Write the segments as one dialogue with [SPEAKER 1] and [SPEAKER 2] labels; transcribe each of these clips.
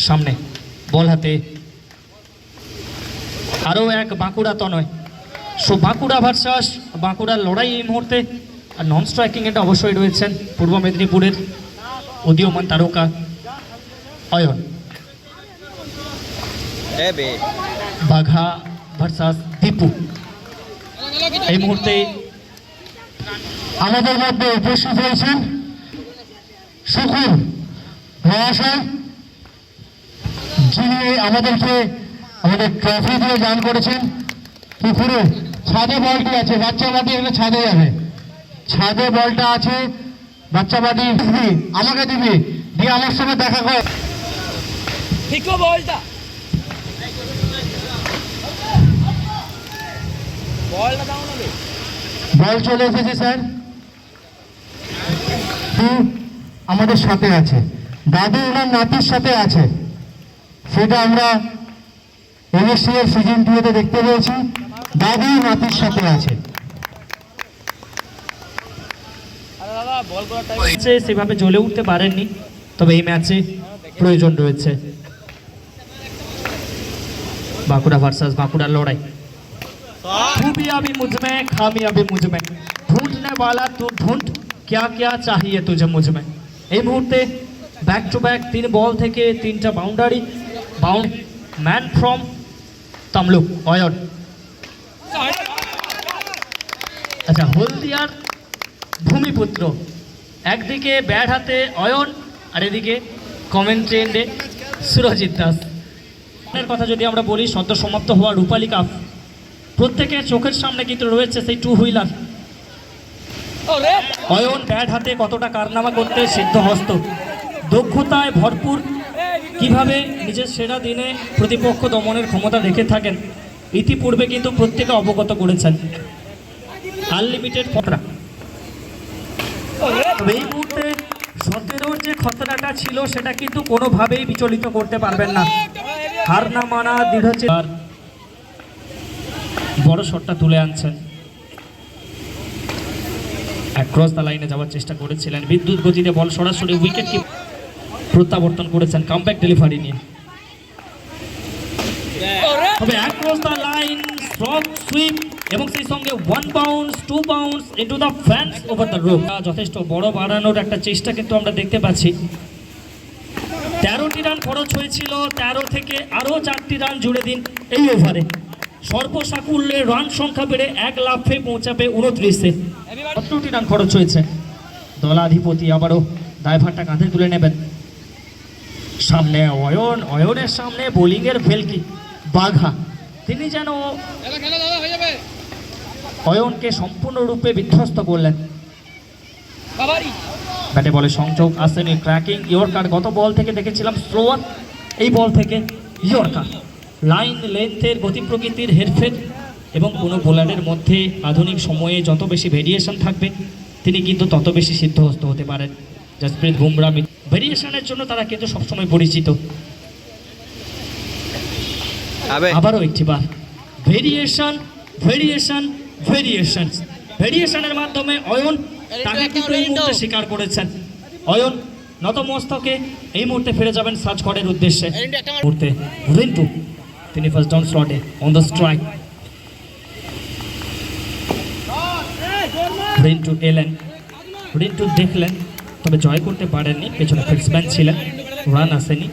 [SPEAKER 1] সামনে বল হাতে আরও এক বাঁকুড়া তনয়। সো বাঁকুড়া ভার্সাস বাঁকুড়ার লড়াই এই মুহূর্তে। আর নন স্ট্রাইকিং এটা অবশ্যই রয়েছেন পূর্ব মেদিনীপুরের উদীয়মান তারকা অয়ন। বাঘা ভার্সাস দীপু এই মুহূর্তে
[SPEAKER 2] আমাদের মধ্যে উপস্থিত হয়েছেন সুকুর মহাশয়, যিনি আমাদেরকে আমাদের ট্রফি দিয়ে দান করেছেন। পুকুরে ছাদে বলটি আছে, বাচ্চাবাদী এখানে ছাদে যাবে, ছাদে বলটা আছে, বাচ্চাবাদী আমাকে দিবি, দিয়ে আমার সঙ্গে দেখা কর। বল চলে এসেছে স্যার, আমাদের সাথে আছে, দাদু ওনার নাতির সাথে আছে, সেটা আমরা এমএসসি এর সিজন 2-তে দেখতে পেয়েছি। দাদু নাতির সাথে আছে।
[SPEAKER 1] সেভাবে জ্বলে উঠতে পারেননি, তবে এই ম্যাচে প্রয়োজন রয়েছে। বাঁকুড়া ভার্সাস বাঁকুড়ার লড়াই। खूबियां मुझमें खामियां भी मुझमें, ढूंढने वाला तू ढूंढ क्या क्या चाहिए तुझे मुझमें। এই মুহূর্তে ব্যাক টু ব্যাক 3 বল থেকে 3টা boundary. Bound man from Tamluk Ayan. আচ্ছা, হলদিয়ার ভূমিপুত্র, একদিকে ব্যাট হাতে অয়ন আর এদিকে কমেন্ট্রি এন্ডে সুরজিৎ দাস। এর কথা যদি আমরা বলি, সদ্য সমাপ্ত হওয়া রূপালী কাপ, প্রত্যেকের চোখের সামনে কিন্তু রয়েছে সেই 2 হুইলার। অয়ন ব্যাট হাতে কতটা কারনামা করতে সিদ্ধহস্ত, দক্ষতায় ভরপুর, কিভাবে নিজের সেরা দিনে প্রতিপক্ষ দমনের ক্ষমতা রেখে থাকেন ইতিপূর্বে কিন্তু প্রত্যেকে অবগত করেছেন। আনলিমিটেড খতরা, তবে এই মুহূর্তে 17-র যে খতরাটা ছিল সেটা কিন্তু কোনোভাবেই বিচলিত করতে পারবেন না। হার না মানা দৃঢ় বড় শটটা তুলে আনছেন, ক্রস দ্য লাইনে যাওয়ার চেষ্টা করেছিলেন, বিদ্যুৎ গতিতে বল সরাসরি উইকেট কি প্রত্যাবর্তন করেছেন কামব্যাক ডেলিভারি নিয়ে। তবে cross the line stroke sweep এবং সেই সঙ্গে 1 bounce 2 bounce into the fans over the rope. যথেষ্ট বড় বাড়ানোর একটা চেষ্টা কিন্তু আমরা দেখতে পাচ্ছি। 13টি রান খরচ হয়েছিল, 13 থেকে আরও 4টি রান জুড়ে দিন এই ওভারে। সর্বসাকুল্যে রান সংখ্যা বেড়ে 1 লাফে পৌঁছাবে 29-এ। 17টি রান খরচ হয়েছে। দলাধিপতি আবারও দায়ভারটা কাঁধে তুলে নেবেন। সামনে অয়ন, অয়নের সামনে বোলিংয়ের ভেলকি বাঘা, তিনি যেন অয়নকে সম্পূর্ণরূপে বিধ্বস্ত করলেন। ব্যাটে বলে সংযোগ আসেনি, ট্র্যাকিং ইয়র্কার। গত বল থেকে দেখেছিলাম স্লোয়ার, এই বল থেকে ইয়র্কার। লাইন লেন্থের গতি প্রকৃতির হেরফের এবং কোনো বোলারের মধ্যে আধুনিক সময়ে যত বেশি ভেরিয়েশন থাকবে তিনি কিন্তু তত বেশি সিদ্ধহস্ত হতে পারেন। জসপ্রীত বুমরা ভেরিয়েশনের জন্য তারা কিন্তু সবসময় পরিচিত। আবারও একটি বার ভেরিয়েশন ভেরিয়েশন ভেরিয়েশন, ভেরিয়েশনের মাধ্যমে অয়ন তাকে কিন্তু এই মুহূর্তে স্বীকার করেছেন। অয়ন নতমস্তকে এই মুহূর্তে ফিরে যাবেন সাজঘরের উদ্দেশ্যে। মুহূর্তে রিন্টু, তিনি ফার্স্ট ডাউন স্লটে অন দ্য স্ট্রাইক। রিন্টু এলেন, রিন্টু দেখলেন, তবে জয় করতে পারেননি, পেছনে ফিক্সম্যান ছিলেন, রান আসেনি।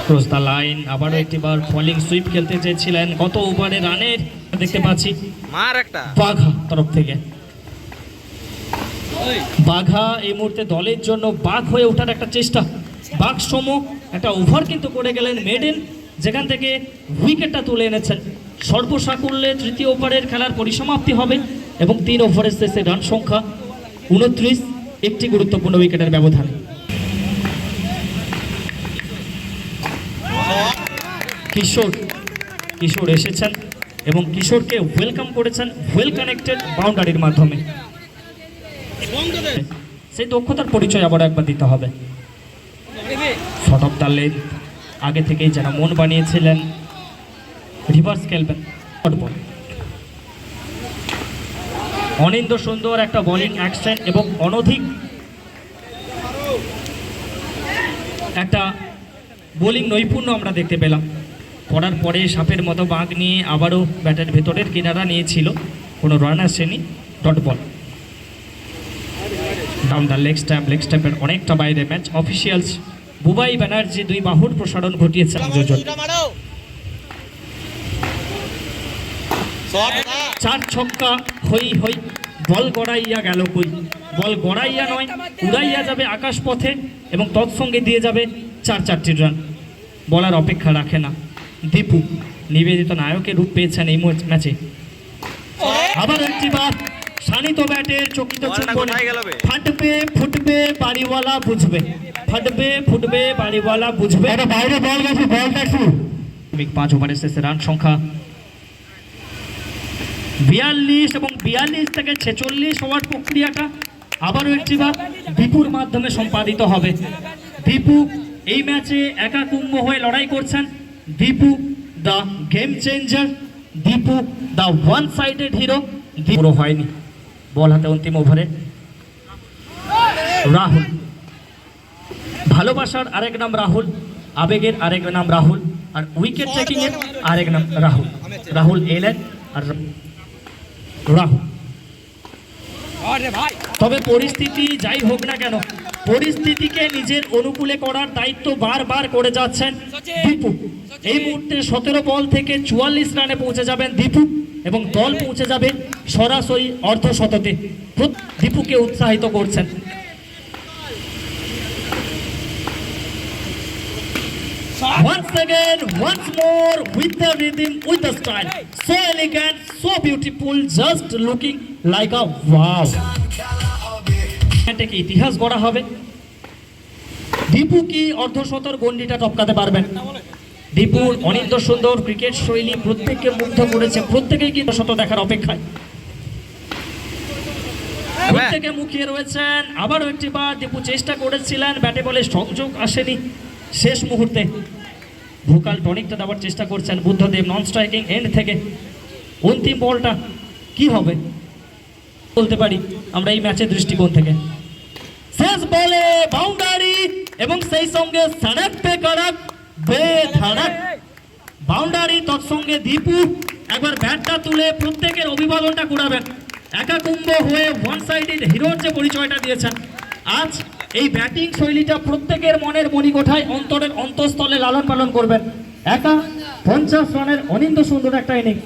[SPEAKER 1] ক্রস দ্য লাইন, আবারও একটিবার ফলিং সুইপ খেলতে চেয়েছিলেন। গত ওভারে রানের দেখতে পাচ্ছি বাঘা তরফ থেকে। বাঘা এই মুহূর্তে দলের জন্য বাঘ হয়ে ওঠার একটা চেষ্টা, বাঘ সম একটা ওভার কিন্তু করে গেলেন মেডেন, যেখান থেকে উইকেটটা তুলে এনেছেন। সর্বসাকুল্যে 3য় ওভারের খেলার পরিসমাপ্তি হবে এবং 3 ওভারের শেষে রান সংখ্যা 29, একটি গুরুত্বপূর্ণ উইকেটের ব্যবধানে। কিশোর এসেছেন এবং কিশোরকে ওয়েলকাম করেছেন ওয়েল কানেক্টেড বাউন্ডারির মাধ্যমে। সেই দক্ষতার পরিচয় আবার একবার দিতে হবে। শর্ট অফ দ্য লেন্থ, আগে থেকেই যারা মন বানিয়েছিলেন রিভার্স খেলবেন। অনিন্দ্য সুন্দর একটা বোলিং অ্যাকশন এবং অনধিক একটা বোলিং নৈপুণ্য আমরা দেখতে পেলাম। করার পরে সাপের মতো বাঁক নিয়ে আবারও ব্যাটের ভেতরের কিনারা নিয়েছিল, কোনো রান আসেনি, dot ball down the leg স্ট্যাম্পের অনেকটা বাইরে। ম্যাচ অফিসিয়ালস বুবাই ব্যানার্জি দুই বাহুর প্রসারণ ঘটিয়েছেন যোজন। 4 ছক্কা হই হই, বল গড়াইয়া গেল কই। বল গড়াইয়া নয়, উড়াইয়া যাবে আকাশ পথে এবং তৎসঙ্গে দিয়ে যাবে 4 রান। বলার অপেক্ষা রাখে না দীপু, নিবেদিত নায়কের রূপ পেয়েছেন এই ম্যাচে। আবার একটি বার শানিত ব্যাটের চকিত চুম্বনে ফাটবে ফুটবে বাড়িওয়ালা বুঝবে, ফাটবে ফুটবে বাড়িওয়ালা বুঝবে।
[SPEAKER 2] এটা বাইরে বল গেছে, বলটা একটু
[SPEAKER 1] 5 ওভারের শেষে রান সংখ্যা 42 এবং 42 থেকে 46 হওয়ার প্রক্রিয়াটা আবারও একটি বার দীপুর মাধ্যমে সম্পাদিত হবে। দীপু এই ম্যাচে একা কুম্ভ হয়ে লড়াই করছেন। Dipu the game changer, Dipu the one sided hero. পুরো হয়নি, বল হাতে অন্তিম ওভারে রাহুল। ভালোবাসার আরেক নাম রাহুল, আবেগের আরেক নাম রাহুল, আর উইকেট টেকিং এর আরেক নাম রাহুল। রাহুল এলেন আর রাহুল। তবে পরিস্থিতি যাই হোক না কেন, পরিস্থিতিকে নিজের অনুকূলে করার দায়িত্ব বারবার করে যাচ্ছেন দীপু। এই মুহূর্তে 17 বল থেকে 44 রানে পৌঁছে যাবেন দীপু এবং দল পৌঁছে যাবে সরাসরি অর্ধশতকে। দীপুকে উৎসাহিত করছেন। Once again, once more, with the rhythm, with the style, so elegant, so beautiful, just looking like a wow. এটাকে ইতিহাস গড়া হবে। দীপু কি অর্ধশতর গন্ডিটা টপকাতে পারবেন? দীপুর অনিন্দ সুন্দর ক্রিকেট শৈলী প্রত্যেককে মুগ্ধ করেছে, প্রত্যেকেই কি শত দেখার অপেক্ষায়, প্রত্যেকে মুখিয়ে রয়েছেন। আবারও একটি বার দীপু চেষ্টা করেছিলেন, ব্যাটে বলে সংযোগ আসেনি। শেষ মুহূর্তে ভোকাল টনিকটা দেওয়ার চেষ্টা করছেন বুদ্ধদেব নন স্ট্রাইকিং এন্ড থেকে। অন্তিম বলটা কি হবে বলতে পারি আমরা এই ম্যাচের দৃষ্টিকোণ থেকে। শেষ বলে বাউন্ডারি এবং সেই সঙ্গে সড়ক পে কড়ক বেধড়ক বাউন্ডারি, তৎসঙ্গে দীপু একবার ব্যাটটা তুলে প্রত্যেকের অভিবাদনটা করাবেন। একা কুম্ভ হয়ে ওয়ান সাইডেড হিরোর যে পরিচয়টা দিয়েছেন, আজ এই ব্যাটিং শৈলীটা প্রত্যেকের মনের মণিকোঠায় অন্তরের অন্তঃস্থলে লালন পালন করবেন। একা 50 রানের অনিন্দ সুন্দর একটা ইনিংস।